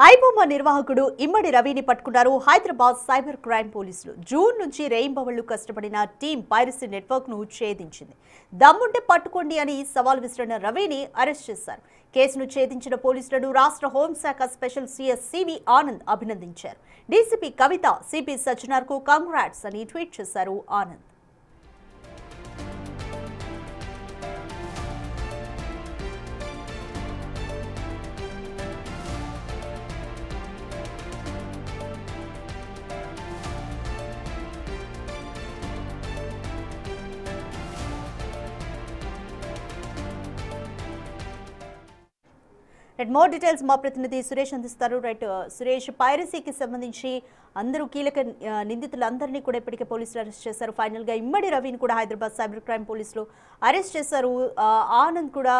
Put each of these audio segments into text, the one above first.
ఐబొమ్మ నిర్వాహకుడు ఇమ్మడి రవిని పట్టుకున్నారు హైదరాబాద్ సైబర్ క్రైమ్ పోలీసులు. జూన్ నుంచి రేయింబవళ్లు కష్టపడిన టీం పైరసీ నెట్వర్క్ ను ఛేదించింది. దమ్ముంటే పట్టుకోండి అని సవాల్ విసిరిన రవిని అరెస్ట్ చేశారు. కేసును ఛేదించిన పోలీసులను రాష్ట్ర హోంశాఖ స్పెషల్ సీఎస్ సివి ఆనంద్ అభినందించారు. డీసీపీ కవిత సిపి సజ్జనార్ కు కంగ్రాట్స్ అని ట్వీట్ చేశారు ఆనంద్. మోర్ డీటెయిల్స్ మా ప్రతినిధి సురేష్ అందిస్తారు. సురేష్, పైరసీకి సంబంధించి అందరూ కీలక నిందితులందరినీ కూడా ఇప్పటికే పోలీసులు అరెస్ట్ చేశారు. ఫైనల్ గా ఇమ్మడి రవిని కూడా హైదరాబాద్ సైబర్ క్రైమ్ పోలీసులు అరెస్ట్ చేశారు. ఆనంద్ కూడా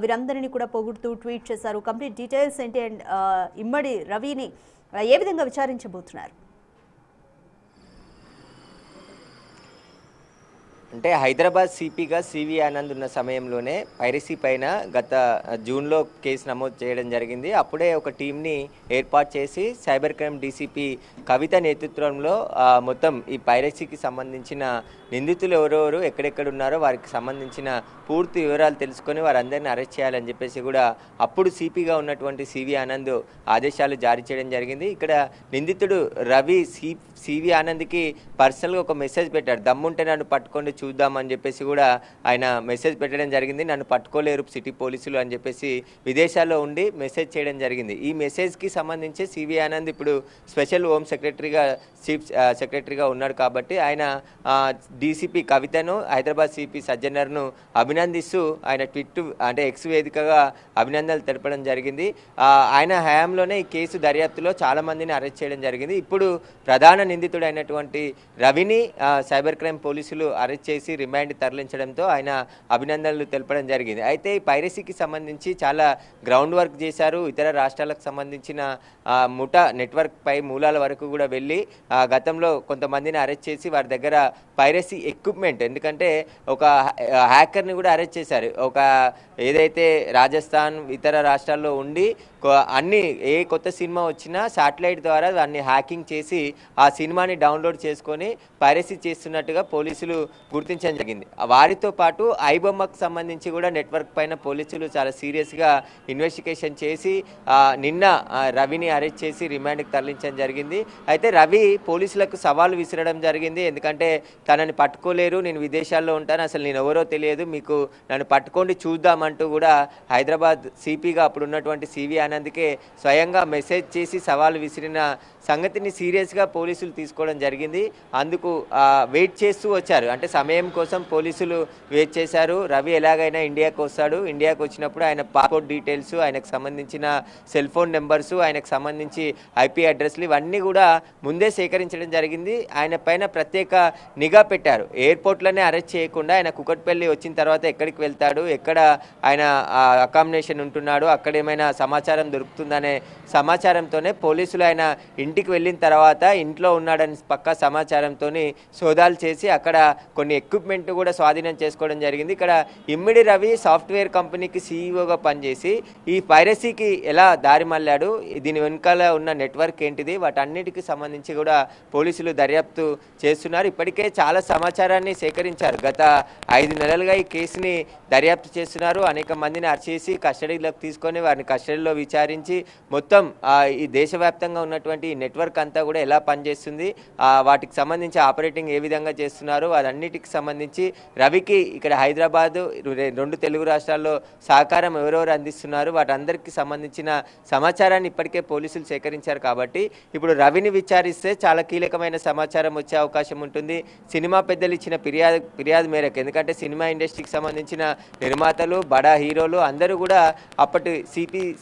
వీరందరినీ కూడా పొగుడుతూ ట్వీట్ చేశారు. కంప్లీట్ డీటెయిల్స్ ఏంటి అండ్ ఇమ్మడి రవిని ఏ విధంగా విచారించబోతున్నారు? అంటే హైదరాబాద్ సిపిగా సివి ఆనంద్ ఉన్న సమయంలోనే పైరసీ పైన గత జూన్లో కేసు నమోదు చేయడం జరిగింది. అప్పుడే ఒక టీంని ఏర్పాటు చేసి సైబర్ క్రైమ్ డీసీపీ కవిత నేతృత్వంలో మొత్తం ఈ పైరసీకి సంబంధించిన నిందితులు ఎవరెవరు ఎక్కడెక్కడ ఉన్నారో వారికి సంబంధించిన పూర్తి వివరాలు తెలుసుకొని వారందరినీ అరెస్ట్ చేయాలని చెప్పేసి కూడా అప్పుడు సిపిగా ఉన్నటువంటి సివి ఆనంద్ ఆదేశాలు జారీ చేయడం జరిగింది. ఇక్కడ నిందితుడు రవి సివి ఆనంద్కి పర్సనల్గా ఒక మెసేజ్ పెట్టాడు. దమ్ముంటే నన్ను పట్టుకోండి చూద్దామని చెప్పేసి కూడా ఆయన మెసేజ్ పెట్టడం జరిగింది. నన్ను పట్టుకోలేరు సిటీ పోలీసులు అని చెప్పేసి విదేశాల్లో ఉండి మెసేజ్ చేయడం జరిగింది. ఈ మెసేజ్కి సంబంధించి సివి ఆనంద్ ఇప్పుడు స్పెషల్ హోమ్ సెక్రటరీగా చీఫ్ సెక్రటరీగా ఉన్నాడు. కాబట్టి ఆయన డీసీపీ కవితను హైదరాబాద్ సిపి సజ్జనర్ను అభినందిస్తూ ఆయన ట్విట్ అంటే ఎక్స్ వేదికగా అభినందనలు తెలపడం జరిగింది. ఆయన హయాంలోనే ఈ కేసు దర్యాప్తులో చాలామందిని అరెస్ట్ చేయడం జరిగింది. ఇప్పుడు ప్రధాన నిందితుడైనటువంటి రవిని సైబర్ క్రైమ్ పోలీసులు అరెస్ట్ చేసి రిమాండ్ తరలించడంతో ఆయన అభినందనలు తెలపడం జరిగింది. అయితే ఈ పైరసీకి సంబంధించి చాలా గ్రౌండ్ వర్క్ చేశారు. ఇతర రాష్ట్రాలకు సంబంధించిన ముఠా నెట్వర్క్ పై మూలాల వరకు కూడా వెళ్ళి గతంలో కొంతమందిని అరెస్ట్ చేసి వారి దగ్గర పైరసీ ఎక్విప్మెంట్, ఎందుకంటే ఒక హ్యాకర్ని కూడా అరెస్ట్ చేశారు. ఒక ఏదైతే రాజస్థాన్ ఇతర రాష్ట్రాల్లో ఉండి అన్ని ఏ కొత్త సినిమా వచ్చినా శాటిలైట్ ద్వారా దాన్ని హ్యాకింగ్ చేసి ఆ సినిమాని డౌన్లోడ్ చేసుకొని పైరసీ చేస్తున్నట్టుగా పోలీసులు గుర్తించడం జరిగింది. వారితో పాటు ఐబొమ్మకు సంబంధించి కూడా నెట్వర్క్ పైన పోలీసులు చాలా సీరియస్గా ఇన్వెస్టిగేషన్ చేసి నిన్న రవిని అరెస్ట్ చేసి రిమాండ్కి తరలించడం జరిగింది. అయితే రవి పోలీసులకు సవాలు విసిరడం జరిగింది. ఎందుకంటే తనని పట్టుకోలేరు, నేను విదేశాల్లో ఉంటాను, అసలు నేను ఎవరో తెలియదు, మీకు నన్ను పట్టుకోండి చూద్దామంటూ కూడా హైదరాబాద్ సిపిగా అప్పుడు ఉన్నటువంటి సివి ఆనంద్కే స్వయంగా మెసేజ్ చేసి సవాలు విసిరిన సంగతిని సీరియస్గా పోలీసులు తీసుకోవడం జరిగింది. అందుకు వెయిట్ చేస్తూ వచ్చారు. అంటే సమయం కోసం పోలీసులు వెయిట్ చేశారు. రవి ఎలాగైనా ఇండియాకు వస్తాడు, ఇండియాకు వచ్చినప్పుడు ఆయన పాస్పోర్ట్ డీటెయిల్స్, ఆయనకు సంబంధించిన సెల్ ఫోన్ నెంబర్స్, ఆయనకు సంబంధించి ఐపీ అడ్రస్లు ఇవన్నీ కూడా ముందే సేకరించడం జరిగింది. ఆయన పైన ప్రత్యేక నిఘా పెట్టారు. ఎయిర్పోర్ట్లోనే అరెస్ట్ చేయకుండా ఆయన కుకట్పల్లి వచ్చిన తర్వాత ఎక్కడికి వెళ్తాడు, ఎక్కడ ఆయన అకామిడేషన్ ఉంటున్నాడు, అక్కడ ఏమైనా సమాచారం దొరుకుతుందనే సమాచారంతోనే పోలీసులు ఆయన ఇంటికి వెళ్ళిన తర్వాత ఇంట్లో ఉన్నాడని పక్కా సమాచారంతో సోదాలు చేసి అక్కడ కొన్ని ఎక్విప్మెంట్ కూడా స్వాధీనం చేసుకోవడం జరిగింది. ఇక్కడ ఇమ్మిడి రవి సాఫ్ట్వేర్ కంపెనీకి సీఈఓగా పనిచేసి ఈ పైరసీకి ఎలా దారి మళ్ళాడు, దీని వెనుకాల ఉన్న నెట్వర్క్ ఏంటిది, వాటన్నిటికి సంబంధించి కూడా పోలీసులు దర్యాప్తు చేస్తున్నారు. ఇప్పటికే చాలా సమాచారాన్ని సేకరించారు. గత 5 నెలలుగా ఈ కేసుని దర్యాప్తు చేస్తున్నారు. అనేక మందిని అరెస్ట్ చేసి కస్టడీలోకి తీసుకొని వారిని కస్టడీలో విచారించి మొత్తం ఈ దేశవ్యాప్తంగా ఉన్నటువంటి నెట్వర్క్ అంతా కూడా ఎలా పనిచేస్తుంది, వాటికి సంబంధించి ఆపరేటింగ్ ఏ విధంగా చేస్తున్నారు, అదన్నిటికి సంబంధించి రవికి ఇక్కడ హైదరాబాదు 2 తెలుగు రాష్ట్రాల్లో సహకారం ఎవరెవరు అందిస్తున్నారు, వాటందరికీ సంబంధించిన సమాచారాన్ని ఇప్పటికే పోలీసులు సేకరించారు. కాబట్టి ఇప్పుడు రవిని విచారిస్తే చాలా కీలకమైన సమాచారం వచ్చే అవకాశం ఉంటుంది. సినిమా పెద్దలు ఇచ్చిన ఫిర్యాదు మేరకు, ఎందుకంటే సినిమా ఇండస్ట్రీకి సంబంధించిన నిర్మాతలు, బడా హీరోలు అందరూ కూడా అప్పటి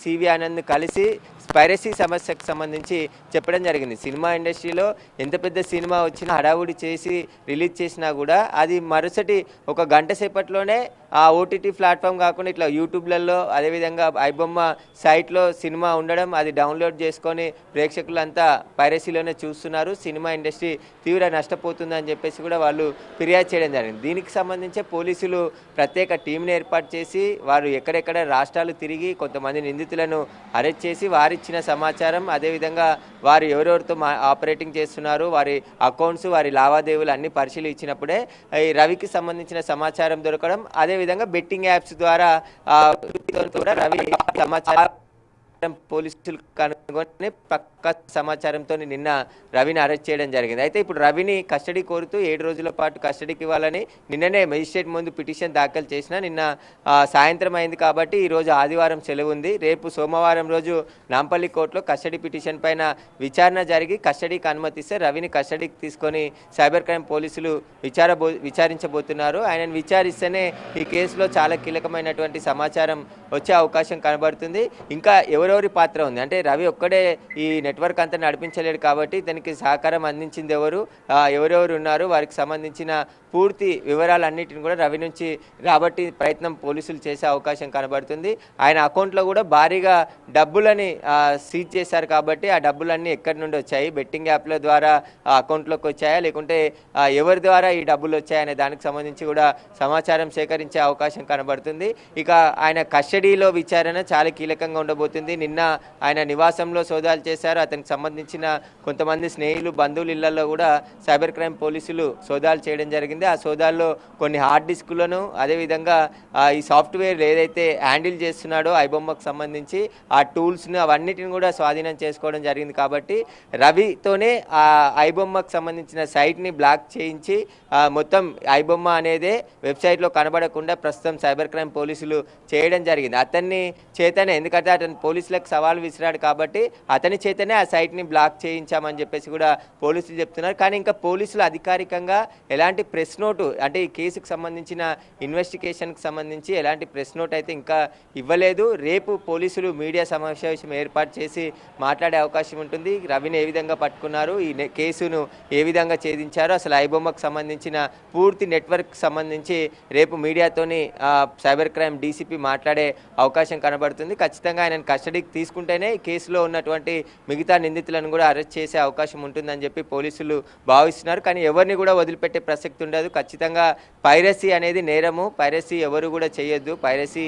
సివి ఆనంద్ కలిసి పైరసీ సమస్యకు సంబంధించి చెప్పడం జరిగింది. సినిమా ఇండస్ట్రీలో ఎంత పెద్ద సినిమా వచ్చినా హడావుడి చేసి రిలీజ్ చేసినా కూడా అది మరుసటి ఒక గంట సేపట్లోనే ఆ ఓటీటీ ప్లాట్ఫామ్ కాకుండా ఇట్లా యూట్యూబ్లలో అదేవిధంగా ఐబొమ్మ సైట్లో సినిమా ఉండడం, అది డౌన్లోడ్ చేసుకొని ప్రేక్షకులంతా పైరసీలోనే చూస్తున్నారు. సినిమా ఇండస్ట్రీ తీవ్ర నష్టపోతుందని చెప్పేసి కూడా వాళ్ళు ఫిర్యాదు చేయడం జరిగింది. దీనికి సంబంధించి పోలీసులు ప్రత్యేక టీంని ఏర్పాటు చేసి వారు ఎక్కడెక్కడ రాష్ట్రాలు తిరిగి కొంతమంది నిందితులను అరెస్ట్ చేసి వారిచ్చిన సమాచారం, అదేవిధంగా వారు ఎవరెవరితో ఆపరేటింగ్ చేస్తున్నారు, వారి అకౌంట్స్, వారి లావాదేవీలు అన్ని పరిశీలించినప్పుడే ఈ రవికి సంబంధించిన సమాచారం దొరకడం, అదేవిధంగా బెట్టింగ్ యాప్స్ ద్వారా కూడా రవి సమాచారం పోలీసులు కనుగొని పక్క సమాచారంతో నిన్న రవిని అరెస్ట్ చేయడం జరిగింది. అయితే ఇప్పుడు రవిని కస్టడీ కోరుతూ 7 రోజుల పాటు కస్టడీకి ఇవ్వాలని నిన్ననే మెజిస్ట్రేట్ ముందు పిటిషన్ దాఖలు చేసిన నిన్న సాయంత్రం అయింది కాబట్టి ఈరోజు ఆదివారం సెలవు ఉంది. రేపు సోమవారం రోజు నాంపల్లి కోర్టులో కస్టడీ పిటిషన్ పైన విచారణ జరిగి కస్టడీకి అనుమతిస్తే రవిని కస్టడీకి తీసుకొని సైబర్ క్రైమ్ పోలీసులు విచారించబోతున్నారు. ఆయనను విచారిస్తేనే ఈ కేసులో చాలా కీలకమైనటువంటి సమాచారం వచ్చే అవకాశం కనబడుతుంది. ఇంకా ఎవరెవరి పాత్ర ఉంది అంటే రవి ఒక్కడే ఈ నెట్వర్క్ అంతా నడిపించలేడు కాబట్టి దానికి సహకారం అందించింది ఎవరెవరు ఉన్నారు, వారికి సంబంధించిన పూర్తి వివరాలన్నిటిని కూడా రవి నుంచి రాబట్టి ప్రయత్నం పోలీసులు చేసే అవకాశం కనబడుతుంది. ఆయన అకౌంట్లో కూడా భారీగా డబ్బులని సీజ్ చేశారు కాబట్టి ఆ డబ్బులన్నీ ఎక్కడి నుండి వచ్చాయి, బెట్టింగ్ యాప్ల ద్వారా అకౌంట్లోకి వచ్చాయా లేకుంటే ఎవరి ద్వారా ఈ డబ్బులు వచ్చాయనే దానికి సంబంధించి కూడా సమాచారం సేకరించే అవకాశం కనబడుతుంది. ఇక ఆయన కస్టడీలో విచారణ చాలా కీలకంగా ఉండబోతుంది. నిన్న ఆయన నివాసంలో సోదాలు చేశారు. అతనికి సంబంధించిన కొంతమంది స్నేహితులు, బంధువుల ఇళ్లలో కూడా సైబర్ క్రైమ్ పోలీసులు సోదాలు చేయడం జరిగింది. ఆ సోదాల్లో కొన్ని హార్డ్ డిస్కులను, అదేవిధంగా ఈ సాఫ్ట్వేర్ ఏదైతే హ్యాండిల్ చేస్తున్నాడో ఐబొమ్మకు సంబంధించి ఆ టూల్స్ను అవన్నిటిని కూడా స్వాధీనం చేసుకోవడం జరిగింది. కాబట్టి రవితోనే ఆ ఐబొమ్మకు సంబంధించిన సైట్ని బ్లాక్ చేయించి మొత్తం ఐబొమ్మ అనేదే వెబ్సైట్లో కనబడకుండా ప్రస్తుతం సైబర్ క్రైమ్ పోలీసులు చేయడం జరిగింది. అతన్ని చేతనే, ఎందుకంటే అతను పోలీసులకు సవాల్ విసిరాడు కాబట్టి అతని చేతనే ఆ సైట్ని బ్లాక్ చేయించామని చెప్పేసి కూడా పోలీసులు చెప్తున్నారు. కానీ ఇంకా పోలీసులు అధికారికంగా ఎలాంటి ప్రెస్ నోటు అంటే ఈ కేసుకు సంబంధించిన ఇన్వెస్టిగేషన్కి సంబంధించి ఎలాంటి ప్రెస్ నోట్ అయితే ఇంకా ఇవ్వలేదు. రేపు పోలీసులు మీడియా సమావేశం ఏర్పాటు చేసి మాట్లాడే అవకాశం ఉంటుంది. రవిని ఏ విధంగా పట్టుకున్నారు, ఈ కేసును ఏ విధంగా ఛేదించారు, అసలు ఐబొమ్మకు సంబంధించిన పూర్తి నెట్వర్క్ సంబంధించి రేపు మీడియాతోని సైబర్ క్రైమ్ డీసీపీ మాట్లాడే అవకాశం కనబడుతుంది. ఖచ్చితంగా ఆయనను కస్టడీకి తీసుకుంటేనే ఈ కేసులో ఉన్నటువంటి మిగతా నిందితులను కూడా అరెస్ట్ చేసే అవకాశం ఉంటుందని చెప్పి పోలీసులు భావిస్తున్నారు. కానీ ఎవరిని కూడా వదిలిపెట్టే ప్రసక్తి ఉండదు. ఖచ్చితంగా పైరసీ అనేది నేరము, పైరసీ ఎవరు కూడా చేయొద్దు. పైరసీ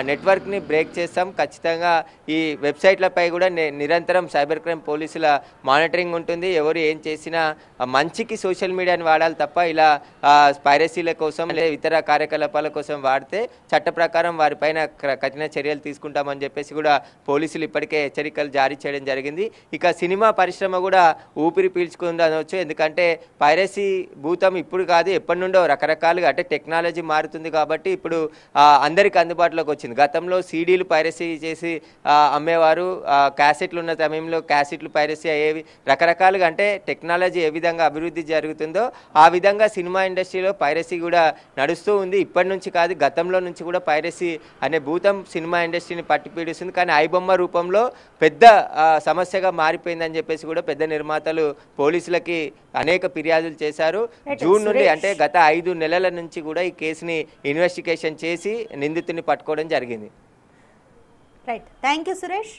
నెట్వర్క్ని బ్రేక్ చేస్తాం. ఖచ్చితంగా ఈ వెబ్సైట్లపై కూడా నిరంతరం సైబర్ క్రైమ్ పోలీసుల మానిటరింగ్ ఉంటుంది. ఎవరు ఏం చేసినా మంచికి సోషల్ మీడియాని వాడాలి తప్ప ఇలా పైరసీల కోసం లేదా ఇతర కార్యకలాపాల కోసం వాడితే చట్ట ప్రకారం వారిపైన కఠిన చర్యలు తీసుకుంటామని చెప్పేసి కూడా పోలీసులు ఇప్పటికే హెచ్చరికలు జారీ చేయడం జరిగింది. ఇక సినిమా పరిశ్రమ కూడా ఊపిరి పీల్చుకుంది అనవచ్చు. ఎందుకంటే పైరసీ భూతం ఇప్పుడు కాదు, ఎప్పటి నుండో రకరకాలుగా అంటే టెక్నాలజీ మారుతుంది కాబట్టి ఇప్పుడు అందరికి అందుబాటులోకి వచ్చింది. గతంలో సీడీలు పైరసీ చేసి అమ్మేవారు, క్యాసెట్లు ఉన్న సమయంలో క్యాసెట్లు పైరసీ అయ్యేవి. రకరకాలుగా అంటే టెక్నాలజీ ఏ విధంగా అభివృద్ధి జరుగుతుందో ఆ విధంగా సినిమా ఇండస్ట్రీలో పైరసీ కూడా నడుస్తూ ఉంది. ఇప్పటి నుంచి కాదు, గతంలో నుంచి కూడా పైరసీ అనే భూతం సినిమా ఇండస్ట్రీని పట్టి పీడిస్తుంది. కానీ ఐబొమ్మ రూపంలో పెద్ద సమస్యగా మారిపోయిందని చెప్పేసి కూడా పెద్ద నిర్మాతలు పోలీసులకి అనేక ఫిర్యాదులు చేశారు. జూన్ నుండి అంటే గత 5 నెలల నుంచి కూడా ఈ కేసుని ఇన్వెస్టిగేషన్ చేసి నిందితుని పట్టుకోవడం జరిగింది. Right, thank you Suresh.